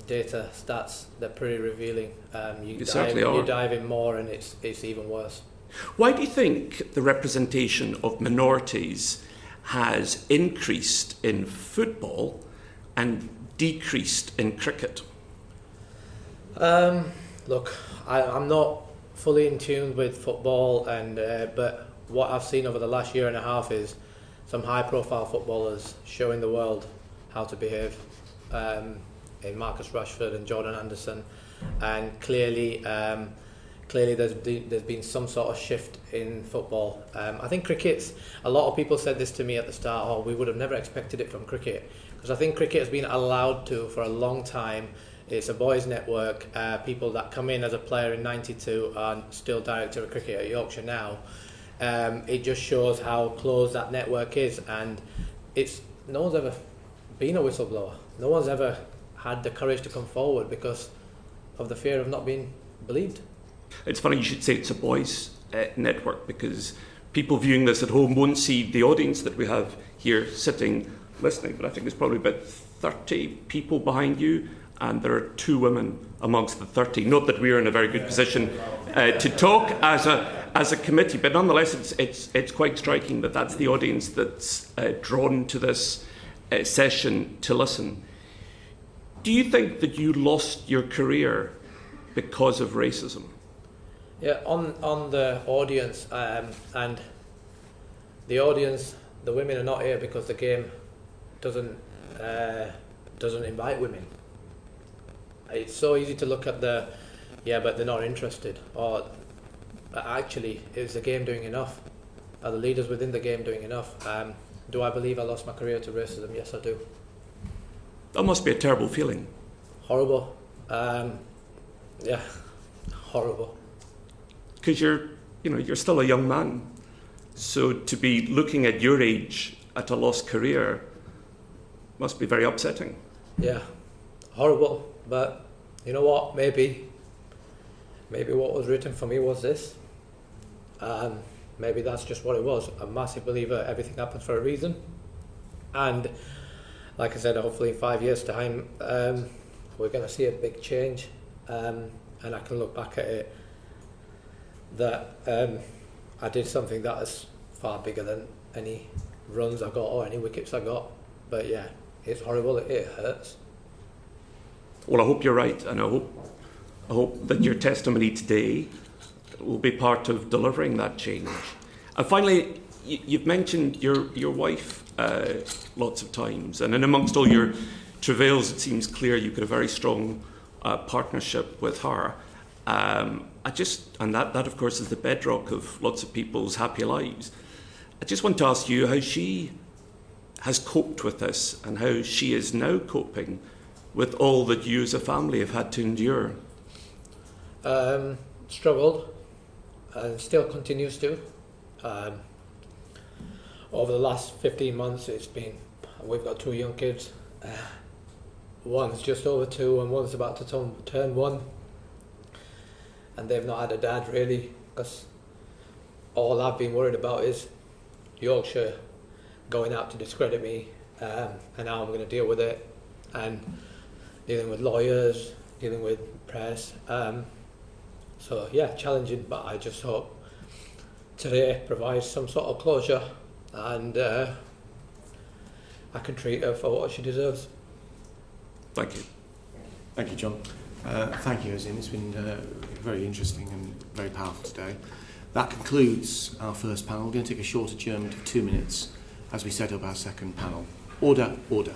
data stats, they're pretty revealing. You dive in more and it's even worse. Why do you think the representation of minorities has increased in football and decreased in cricket? Look, I'm not fully in tune with football, but what I've seen over the last year and a half is some high-profile footballers showing the world how to behave. In Marcus Rashford and Jordan Anderson, and clearly there's been some sort of shift in football. I think cricket's, a lot of people said this to me at the start, we would have never expected it from cricket, because I think cricket has been allowed to for a long time. It's a boys' network. People that come in as a player in '92 are still director of cricket at Yorkshire now. It just shows how close that network is, and no one's ever been a whistleblower. No one's ever had the courage to come forward because of the fear of not being believed. It's funny you should say it's a boys' network, because people viewing this at home won't see the audience that we have here sitting listening, but I think there's probably about 30 people behind you, and there are 2 women amongst the 30. Not that we're in a very good position to talk as a committee, but nonetheless it's quite striking that that's the audience that's drawn to this session to listen. Do you think that you lost your career because of racism? Yeah, on the audience, and the audience, the women are not here because the game doesn't invite women. It's so easy to look at but they're not interested. Or actually, is the game doing enough? Are the leaders within the game doing enough? Do I believe I lost my career to racism? Yes, I do. That must be a terrible feeling. Horrible. Horrible. Because you're still a young man, so to be looking at your age at a lost career must be very upsetting. Yeah, horrible. But you know what? Maybe what was written for me was this. Maybe that's just what it was. I'm a massive believer everything happens for a reason, and like I said, hopefully in 5 years' time, we're going to see a big change, and I can look back at it that I did something that is far bigger than any runs I got or any wickets I got. But yeah, it's horrible. It hurts. Well, I hope you're right, and I hope that your testimony today will be part of delivering that change. And finally, you've mentioned your wife lots of times, and in amongst all your travails, it seems clear you've got a very strong partnership with her. And that of course is the bedrock of lots of people's happy lives. I just want to ask you how she has coped with this and how she is now coping with all that you as a family have had to endure. Struggled and still continues to. Over the last 15 months, we've got 2 young kids. One's just over 2 and one's about to turn 1. And they've not had a dad really, because all I've been worried about is Yorkshire going out to discredit me, and how I'm going to deal with it, and dealing with lawyers, dealing with press. So yeah, challenging, but I just hope today provides some sort of closure, and I can treat her for what she deserves. Thank you. Thank you, John. Thank you, Azeem. It's been very interesting and very powerful today. That concludes our first panel. We're going to take a short adjournment of 2 minutes as we set up our second panel. Order, order.